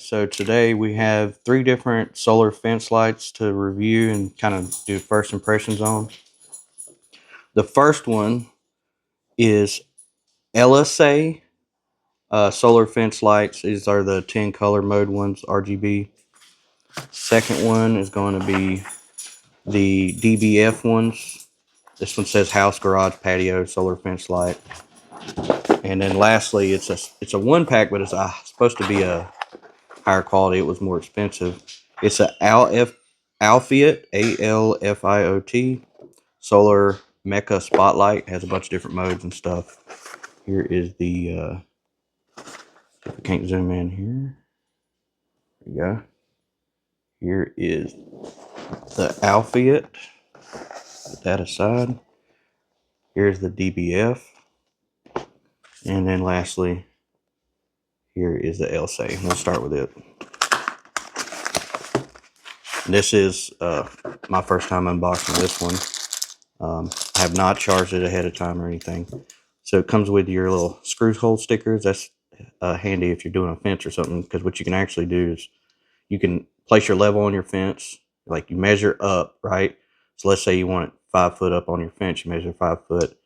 So today we have 3 different solar fence lights to review and kind of do first impressions on. The first one is Ellasay solar fence lights. These are the 10 color mode ones, RGB. Second one is going to be the DBF ones. This one says house, garage, patio, solar fence light. And then lastly, it's a one pack, but it's supposed to be a higher quality. It was more expensive. It's a Alfiot, Alfiot solar mecha spotlight. It has a bunch of different modes and stuff. Here is the if I can't zoom in here. There you go. Here is the Alfiot. Put that aside. Here's the DBF. And then lastly, here is the Ellasay. We'll start with it. This is my first time unboxing this one. I have not charged it ahead of time or anything. So it comes with your little screw hole stickers. That's handy if you're doing a fence or something, because what you can actually do is you can place your level on your fence. Like you measure up, right? So let's say you want it 5 foot up on your fence. You measure 5 foot. And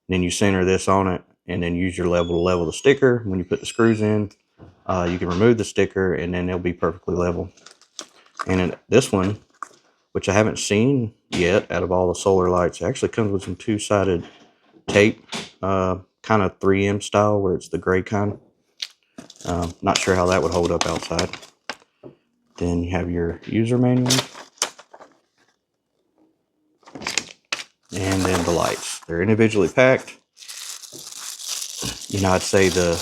then you center this on it and then use your level to level the sticker. When you put the screws in, you can remove the sticker and then they'll be perfectly level. And in this one, which I haven't seen yet out of all the solar lights, it actually comes with some 2-sided tape, kind of 3M style, where it's the gray kind. Not sure how that would hold up outside. Then you have your user manual. And then the lights. They're individually packed. You know, I'd say the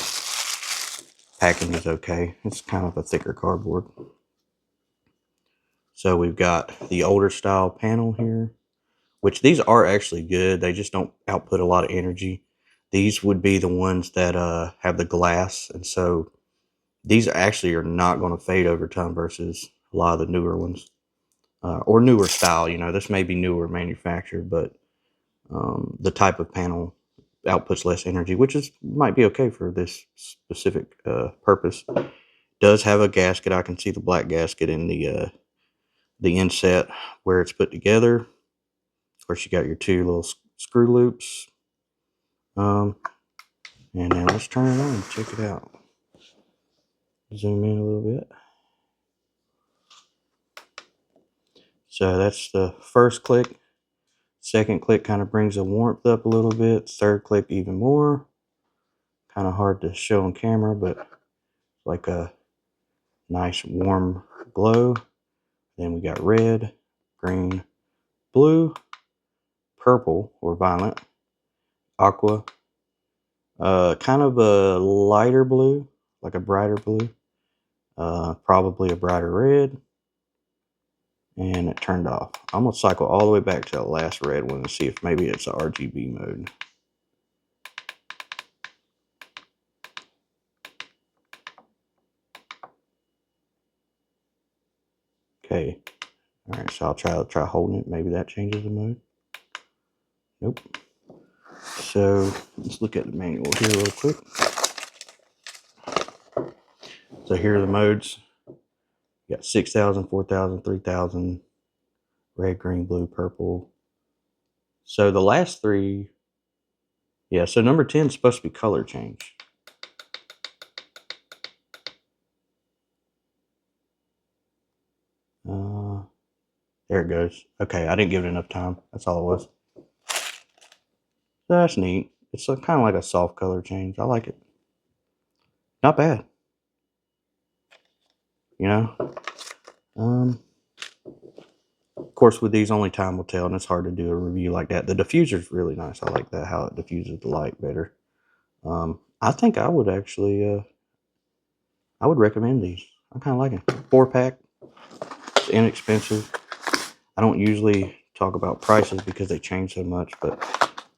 packing is okay. It's kind of a thicker cardboard. So we've got the older style panel here, which these are actually good. They just don't output a lot of energy. These would be the ones that have the glass, and so these actually are not going to fade over time versus a lot of the newer ones, or newer style. You know, this may be newer manufactured, but the type of panel outputs less energy, which might be okay for this specific purpose. Does have a gasket. I can see the black gasket in the inset where it's put together. Of course, you got your 2 little screw loops. And then let's turn it on and check it out. Zoom in a little bit. So that's the first click. Second click kind of brings the warmth up a little bit. Third click even more. Kind of hard to show on camera, but like a nice warm glow. Then we got red, green, blue, purple or violet, aqua, kind of a lighter blue, like a brighter blue, probably a brighter red, and it turned off. I'm going to cycle all the way back to the last red one and see if maybe it's a RGB mode. Okay. All right, so I'll try holding it. Maybe that changes the mode. Nope. So let's look at the manual here real quick. So here are the modes. You got 6,000, 4,000, 3,000, red, green, blue, purple. So the last 3, yeah, so number 10 is supposed to be color change. There it goes. Okay, I didn't give it enough time. That's all it was. So that's neat. It's kind of like a soft color change. I like it. Not bad. You know? Of course, with these, only time will tell, and it's hard to do a review like that. The diffuser is really nice. I like that, how it diffuses the light better. I think I would actually, I would recommend these. I kind of like it. 4-pack. It's inexpensive. I don't usually talk about prices because they change so much, but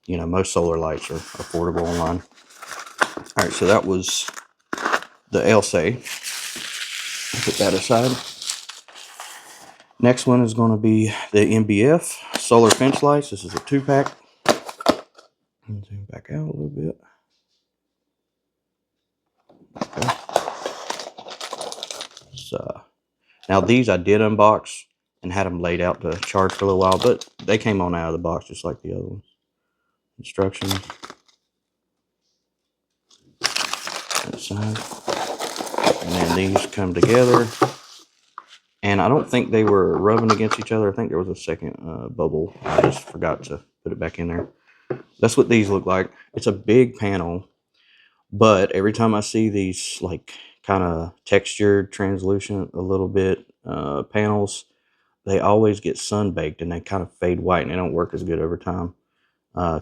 you know, most solar lights are affordable online. All right, so that was the Ellasay. Put that aside. Next one is going to be the DBF solar fence lights. This is a 2-pack. Zoom back out a little bit. Okay. is, now these I did unbox and had them laid out to charge for a little while, but they came on out of the box just like the other ones. Instructions. Inside. And then these come together. And I don't think they were rubbing against each other. I think there was a second bubble. I just forgot to put it back in there. That's what these look like. It's a big panel, but every time I see these like kind of textured, translucent a little bit panels, they always get sun baked and they kind of fade white and they don't work as good over time.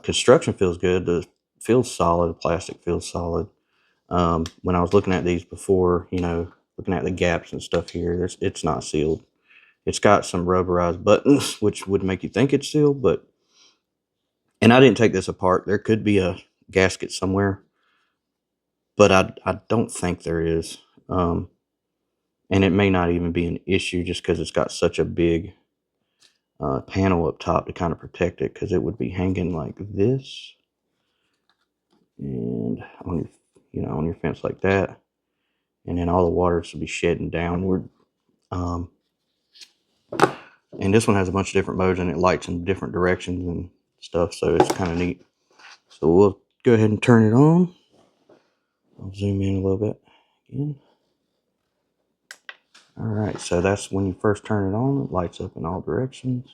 Construction feels good. The feels solid. The plastic feels solid. When I was looking at these before, you know, looking at the gaps and stuff here, it's not sealed. It's got some rubberized buttons, which would make you think it's sealed, but, and I didn't take this apart. There could be a gasket somewhere, but I don't think there is. And it may not even be an issue just because it's got such a big panel up top to kind of protect it, because it would be hanging like this and on your, you know, on your fence like that, and then all the water should be shedding downward. And this one has a bunch of different modes and it lights in different directions and stuff, so it's kind of neat. So we'll go ahead and turn it on. I'll zoom in a little bit again. All right, so that's when you first turn it on. It lights up in all directions,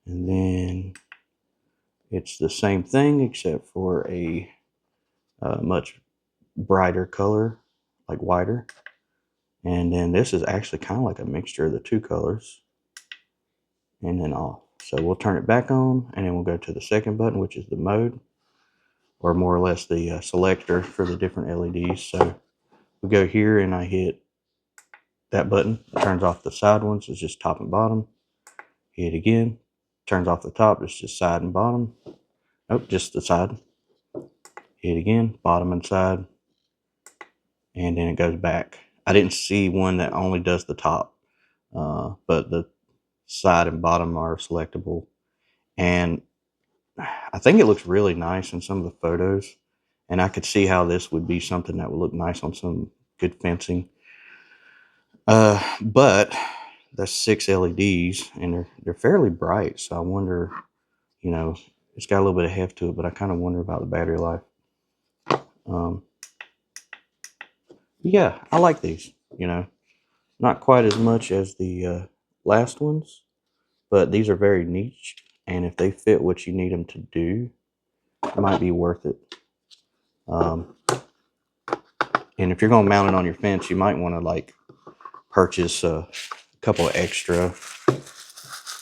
and then it's the same thing except for a much brighter color, like whiter. And then this is actually kind of like a mixture of the two colors, and then off. So we'll turn it back on, and then we'll go to the second button, which is the mode, or more or less the selector for the different LEDs. So we go here and I hit that button. It turns off the side ones. It's just top and bottom. Hit again. Turns off the top. It's just side and bottom. Nope, just the side. Hit again. Bottom and side. And then it goes back. I didn't see one that only does the top. But the side and bottom are selectable. And I think it looks really nice in some of the photos. And I could see how this would be something that would look nice on some good fencing. But that's 6 LEDs and they're fairly bright. So I wonder, you know, it's got a little bit of heft to it, but I kind of wonder about the battery life. Yeah, I like these, you know, not quite as much as the last ones, but these are very niche. And if they fit what you need them to do, it might be worth it. And if you're going to mount it on your fence, you might want to like purchase a couple of extra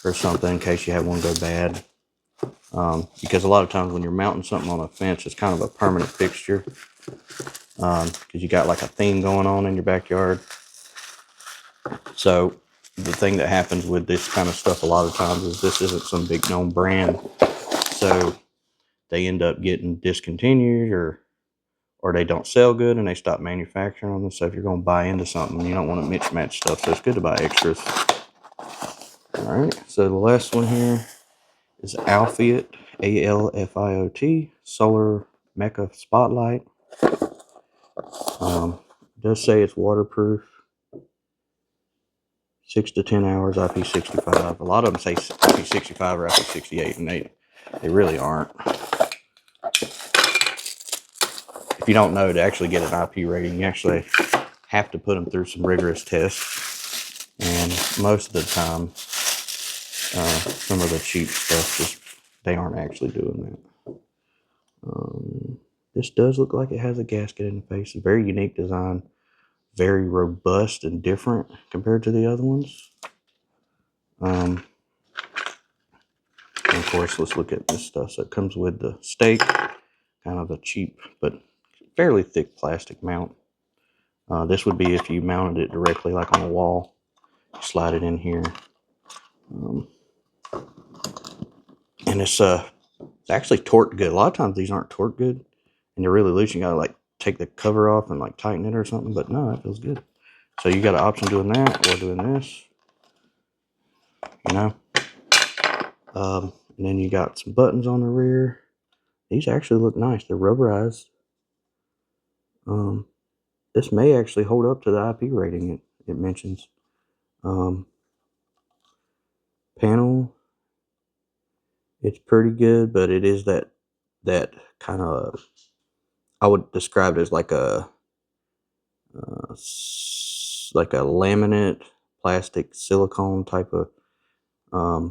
or something in case you have one go bad. Because a lot of times when you're mounting something on a fence, it's kind of a permanent fixture. Because you got like a theme going on in your backyard. So the thing that happens with this kind of stuff a lot of times is this isn't some big known brand. So they end up getting discontinued or they don't sell good and they stop manufacturing them. So if you're going to buy into something, you don't want to mismatch stuff. So it's good to buy extras. All right. So the last one here is Alfiot, Alfiot, Solar Mecha Spotlight. It does say it's waterproof. 6 to 10 hours, IP65. A lot of them say IP65 or IP68, and they really aren't. If you don't know, to actually get an IP rating, you actually have to put them through some rigorous tests. And most of the time, some of the cheap stuff, just they aren't actually doing that. This does look like it has a gasket in the face. A very unique design. Very robust and different compared to the other ones. And of course, let's look at this stuff. So it comes with the stake, kind of a cheap but fairly thick plastic mount. This would be if you mounted it directly like on a wall. Slide it in here. And it's actually torqued good. A lot of times these aren't torqued good and they're really loose. You gotta like take the cover off and like tighten it or something, but no, it feels good. So you got an option doing that or doing this, you know. And then you got some buttons on the rear. These actually look nice. They're rubberized. This may actually hold up to the IP rating. it mentions. Panel, it's pretty good, but it is that kind of, I would describe it as like a laminate plastic silicone type of, I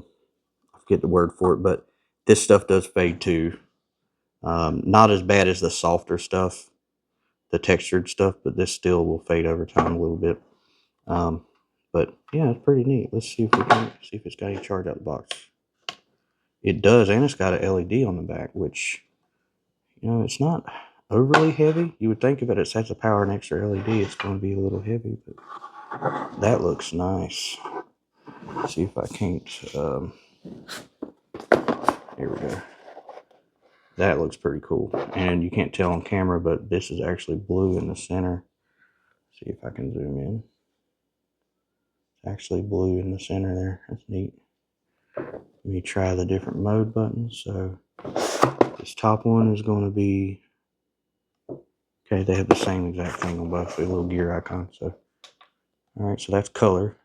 forget the word for it, but this stuff does fade too. Not as bad as the softer stuff, the textured stuff, but this still will fade over time a little bit. But yeah, it's pretty neat. Let's see if we can see if it's got any charge out of the box. It does, and it's got an LED on the back, which, you know, it's not overly heavy. You would think if it has a power and extra LED, it's going to be a little heavy, but that looks nice. Let's see if I can't. Here we go. That looks pretty cool, and you can't tell on camera, but this is actually blue in the center. See if I can zoom in. It's actually blue in the center there. That's neat. Let me try the different mode buttons. So this top one is going to be, okay, they have the same exact thing on both, the little gear icon. So, all right, so that's color.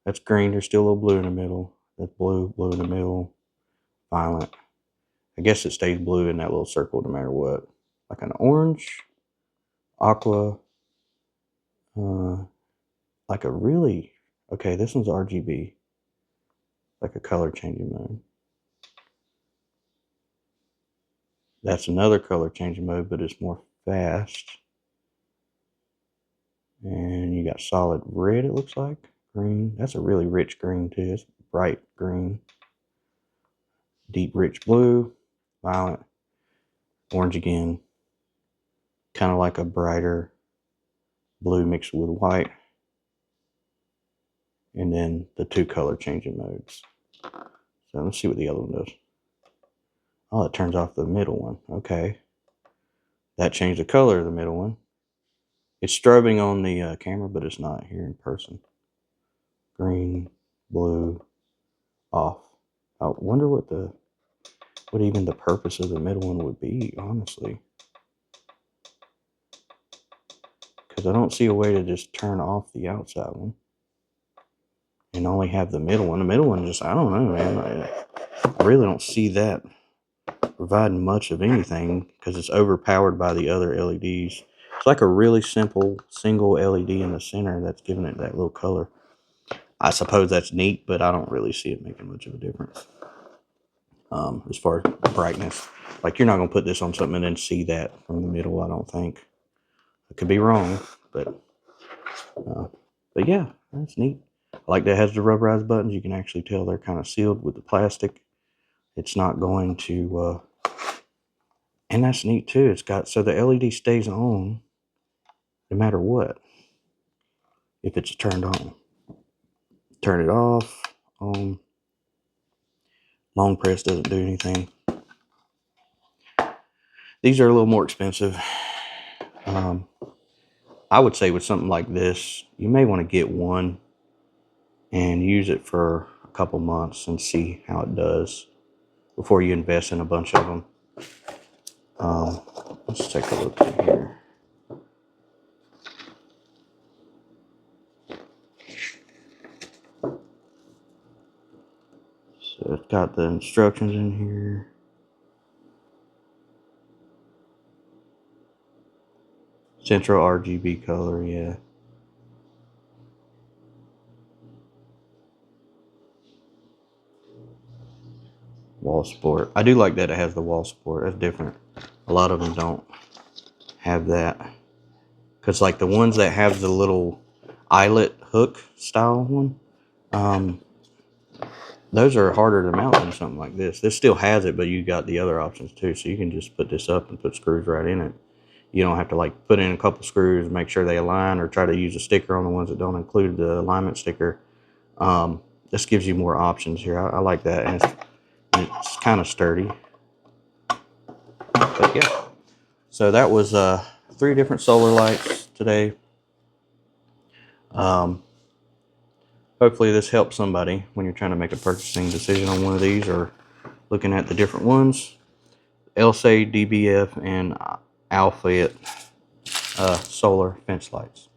That's green. There's still a little blue in the middle. That's blue, blue in the middle, violet. I guess it stays blue in that little circle no matter what. Like an orange, aqua, like a really, okay, this one's RGB, like a color changing mode. That's another color changing mode, but it's more fast. And you got solid red, it looks like. Green. That's a really rich green too. It's bright green. Deep rich blue. Violet. Orange again. Kind of like a brighter blue mixed with white. And then the two color changing modes. So let's see what the other one does. Oh, it turns off the middle one. Okay. That changed the color of the middle one. It's strobing on the camera, but it's not here in person. Green, blue, off. I wonder what even the purpose of the middle one would be, honestly. Because I don't see a way to just turn off the outside one and only have the middle one. The middle one just, I don't know, man. I really don't see that providing much of anything because it's overpowered by the other LEDs. It's like a really simple single LED in the center that's giving it that little color. I suppose that's neat, but I don't really see it making much of a difference. As far as brightness, like you're not going to put this on something and then see that from the middle, I don't think. I could be wrong, but yeah, that's neat. I like that it has the rubberized buttons. You can actually tell they're kind of sealed with the plastic. It's not going to, and that's neat too. It's got, so the LED stays on no matter what, if it's turned on. Turn it off, on. Long press doesn't do anything. These are a little more expensive. I would say with something like this, you may want to get one and use it for a couple months and see how it does before you invest in a bunch of them. Let's take a look in here. So it's got the instructions in here. Central RGB color, yeah. Wall support. I do like that it has the wall support. That's different. A lot of them don't have that. Because like the ones that have the little eyelet hook style one, those are harder to mount than something like this. This still has it, but you got the other options too. So you can just put this up and put screws right in it. You don't have to like put in a couple screws and make sure they align or try to use a sticker on the ones that don't include the alignment sticker. This gives you more options here. I like that, and it's kind of sturdy. But yeah, so that was 3 different solar lights today. Hopefully this helps somebody when you're trying to make a purchasing decision on one of these or looking at the different ones. Ellasay, DBF, and Alfiot solar fence lights.